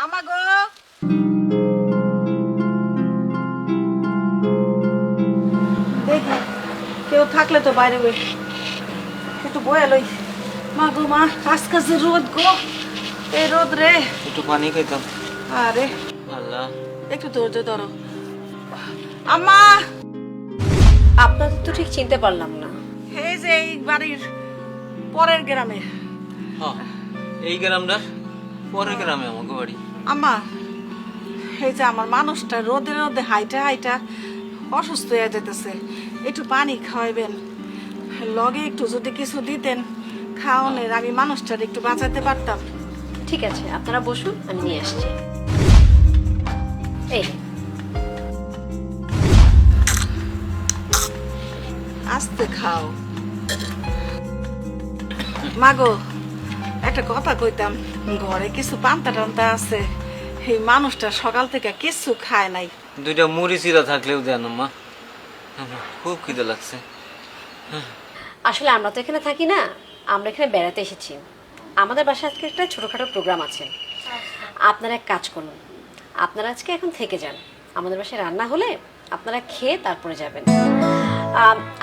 আমা গো, দেখি কেউ থাকলে তো বাইরে একটু বয়ে লই। মা গো মা, আজকে যে রোদ গো, এই রোদ রে। একটু পানি খাইতাম। আরে আল্লাহ, একটু ধৈর্য ধরো। আম্মা, আপনাদের তো ঠিক চিনতে পারলাম না। এই যে এই বাড়ির পরের গ্রামে। হ্যাঁ, এই গ্রামটা পরের গ্রামে আমাকে বাড়ি। আম্মা, এই যে আমার মানুষটা রোদে রোদে হাইটা হাইটা অসুস্থ হয়ে যেতেছে, একটু পানি খাওয়াইবেন, লগে একটু যদি কিছু দিতেন খাওয়ানোর, আমি মানুষটার একটু বাঁচাতে পারতাম। ঠিক আছে, আপনারা বসুন, আমি নিয়ে আসছি। এই আস্তে খাও। মাগো, একটা কথা কইতাম, ঘরে কিছু পান্তা টান্তা আছে, এই মানুষটা সকাল থেকে কিছু খায় নাই। দুইটা মুড়ি চিরা থাকলেও দেন মা, খুব খিদে লাগছে। আসলে আমরা তো এখানে থাকি না, আমরা এখানে বেড়াতে এসেছি। আমাদের বাসায় আজকে একটা ছোটোখাটো প্রোগ্রাম আছে। আপনারা এক কাজ করুন, আপনারা আজকে এখন থেকে যান। আমাদের বাসায় রান্না হলে আপনারা খেয়ে তারপরে যাবেন।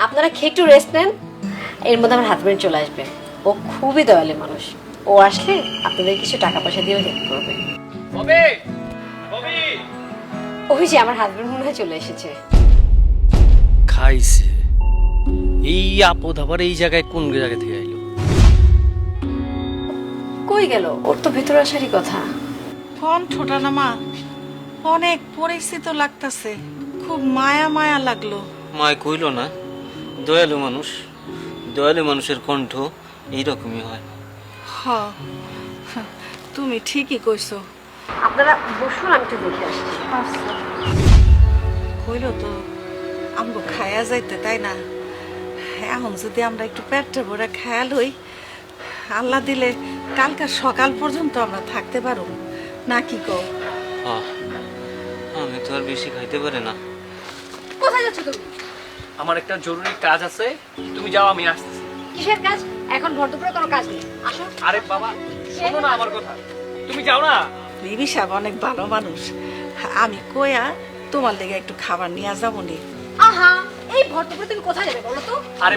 আপনারা খেয়ে একটু রেস্ট নেন। এর মধ্যে আমার হাজবেন্ড চলে আসবে। ও খুবই দয়ালু মানুষ। ও আসলে আপনাদের কিছু টাকা পয়সা দিয়েও হেল্প করবে। ওই যে আমার হাজবেন্ড মনে হয় চলে এসেছে। খাইছে এই আপদ আবার এই জায়গায় কোন জায়গা থেকে আইলো? কই গেল? ওর তো ভেতরে আসারই কথা। ফোন ছোটা না মা, অনেক পরিচিত লাগতেছে, খুব মায়া মায়া লাগলো। মায় কইল না, দয়ালু মানুষ, দয়ালু মানুষের কণ্ঠ এইরকমই হয়। হ, তুমি ঠিকই কইছো। আপনারা বসুন, আমি একটু দেখে আসছি। কইলো তো আমগো খায়া যাইতে, তাই না? এখন যদি আমরা একটু পেটটা ভরে খেয়াল হই, আল্লাহ দিলে কালকা সকাল পর্যন্ত আমরা থাকতে পারো না, কি কও? হ্যাঁ, আমি তো আর বেশি খাইতে পারি না। কোথায় যাচ্ছ তুমি? আমার একটা জরুরি কাজ আছে, তুমি যাও, আমি আসতেছি। কিসের কাজ? এখন ভর দুপুরে কোনো কাজ নেই, আসো। আরে বাবা, শোনো না আমার কথা, তুমি যাও না। বিবি সাহেব অনেক ভালো মানুষ, আমি কইয়া তোমার লেগে একটু খাবার নিয়ে যাবো নি। আহা, এই ভর দুপুরে তুমি কোথায় যাবে বলো তো? আরে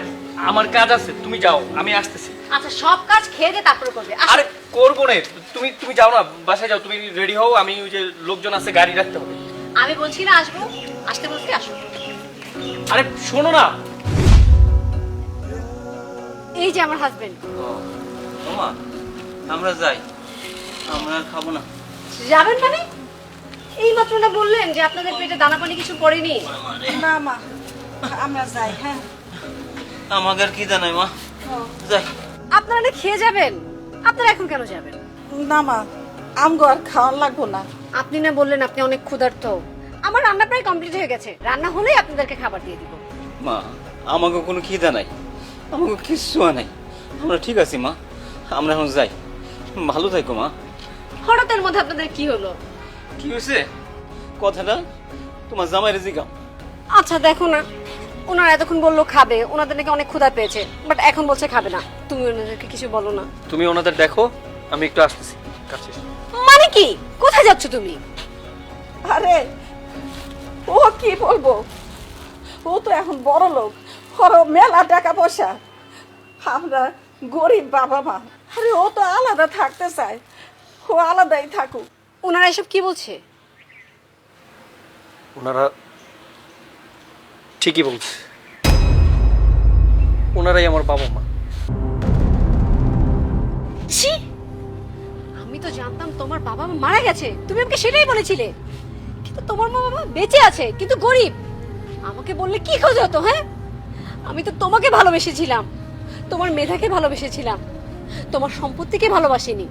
আমার কাজ আছে, তুমি যাও, আমি আসতেছি। আচ্ছা, সব কাজ খেয়ে দিয়ে তারপরে করবে। আসো। আরে করবো না, তুমি যাও না, বাসায় যাও, তুমি রেডি হও, আমি ওই যে লোকজন আছে গাড়ি রাখতে হবে। আমি বলছি না আসবো, আসতে বলছি আসো। আরে শোনো না। এই যে আমার হাজবেন্ড। মামা, আমরা যাই, আমরা আর খাবো না। যাবেন মানে? এই মাত্র না বললেন যে আপনাদের পেটে দানা পানি কিছু পড়েনি? না মা, আমরা যাই। হ্যাঁ, আমাকে আর কি জানাই মা, যাই। আপনারা না খেয়ে যাবেন, আপনারা এখন কেন যাবেন? না মা, আমগো আর খাওয়ার লাগবো না। আপনি না বললেন আপনি অনেক ক্ষুধার্ত? আমার রান্না প্রায় কমপ্লিট হয়ে গেছে, রান্না হলেই আপনাদেরকে খাবার দিয়ে দিব। মা, আমাকে কোনো খিদা নাই, আমাকে কিচ্ছু নাই, আমরা ঠিক আছি মা, আমরা এখন যাই। ভালো থাকো মা। হঠাৎ এর মধ্যে আপনাদের কি হলো? কি হয়েছে কথাটা তোমার জামাইরে জিগাও। আচ্ছা দেখো না, ওনারা এতক্ষণ বললো খাবে, ওনাদের নাকি অনেক ক্ষুধা পেয়েছে, বাট এখন বলছে খাবে না। তুমি ওনাদেরকে কিছু বলো না। তুমি ওনাদের দেখো, আমি একটু আসতেছি কাছে। মানে কি? কোথায় যাচ্ছ তুমি? আরে ও কি বলবো, ও তো এখন বড় লোক, ওর মেলা টাকা পয়সা, আমরা গরিব বাবা মা। আরে ও তো আলাদা থাকতে চায়, ও আলাদাই থাকুক। ওনারা এসব কি বলছে? ওনারা ঠিকই বলছে, ওনারাই আমার বাবা মা। ছি, আমি তো জানতাম তোমার বাবা মা মারা গেছে, তুমি আমাকে সেটাই বলেছিলে। কিন্তু তোমার মা বাবা বেঁচে আছে, কিন্তু গরিব। আমাকে বললে কি খোঁজ হতো? হ্যাঁ, আমি তো তোমাকে ভালোবেসেছিলাম, তোমার মেধাকে ভালোবেসেছিলাম, তোমার সম্পত্তিকে ভালোবাসিনি।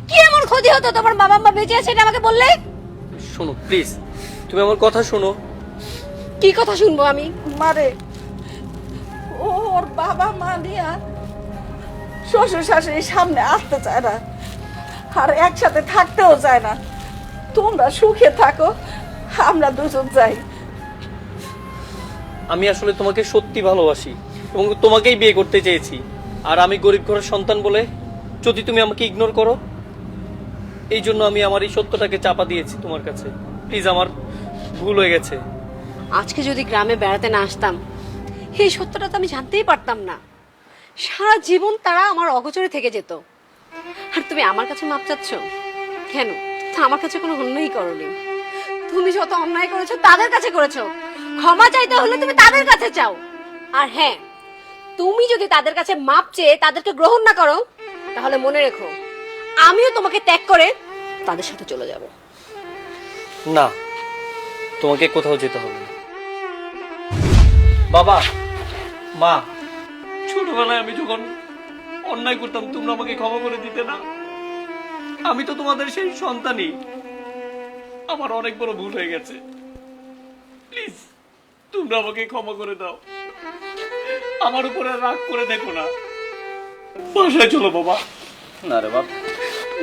কি এমন ক্ষতি হতো তোমার বাবা মা বেঁচে আছে এটা আমাকে বললে? শোনো প্লিজ, তুমি আমার কথা শোনো। কি কথা শুনবো আমি? মারে ওর বাবা মা নিয়ে শ্বশুর শাশুড়ির সামনে আসতে চায় না, আর একসাথে থাকতেও চায় না। তোমরা সুখে থাকো, আমরা দুজন যাই। আমি আসলে তোমাকে সত্যি ভালোবাসি এবং তোমাকেই বিয়ে করতে চেয়েছি। আর আমি গরিব ঘরের সন্তান বলে যদি তুমি আমাকে ইগনোর করো, এই জন্য আমি আমার এই সত্যটাকে চাপা দিয়েছি তোমার কাছে। প্লিজ, আমার ভুল হয়ে গেছে। আজকে যদি গ্রামে বেড়াতে না আসতাম, এই সত্যটা তো আমি জানতেই পারতাম না। সারা জীবন তারা আমার অগোচরে থেকে যেত। আর তুমি আমার কাছে মাপ চাচ্ছ কেন? তো আমার কাছে কোনো অন্যায় করনি। তুমি যত অন্যায় করেছো তাদের কাছে করেছো। ক্ষমা চাইতে হলে তুমি তাদের কাছে চাও। আর হ্যাঁ, তুমি যদি তাদের কাছে মাপ চেয়ে তাদেরকে গ্রহণ না করো, তাহলে মনে রেখো আমিও তোমাকে ত্যাগ করে তাদের সাথে চলে যাব। না, তোমাকে কোথাও যেতে হবে না। বাবা, মা, ছোটবেলায় আমি যখন অন্যায় করতাম তোমরা আমাকে ক্ষমা করে দিতে না। আমি তো তোমাদের সেই সন্তানই। আমার অনেক বড় ভুল হয়ে গেছে। প্লিজ, তোমরা আমাকে ক্ষমা করে দাও। আমার উপরে রাগ করে দেখো না। বাসায় চলো বাবা। না রে বাপ,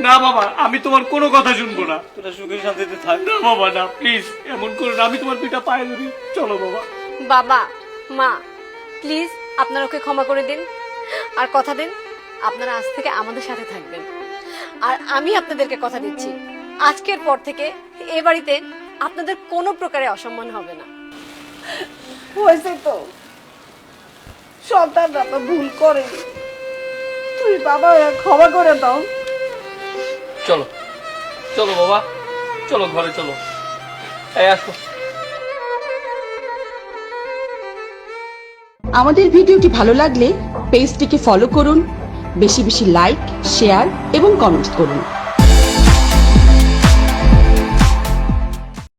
না বাবা, আমি তোমার কোনো কথা শুনবো না। তোরা সুখে শান্তিতে থাক। না বাবা, না, প্লিজ এমন করো না। আমি তোমার দুইটা পায়ে ধরি। চলো বাবা। বাবা, মা, প্লিজ আপনারা ওকে ক্ষমা করে দিন। আর কথা দিন আপনারা আজ থেকে আমাদের সাথে থাকবেন। আর আমি আপনাদেরকে কথা দিচ্ছি, আজকের পর থেকে এ বাড়িতে আপনাদের কোনো প্রকারে অসম্মান হবে না। হয়েছে তো, সন্তানরা তো ভুল করে। তুই বাবা ক্ষমা করে দাও। চলো চলো বাবা, চলো ঘরে চলো। এই আসো। আমাদের ভিডিওটি ভালো লাগলে পেজটিকে ফলো করুন, বেশি বেশি লাইক, শেয়ার এবং কমেন্ট করুন।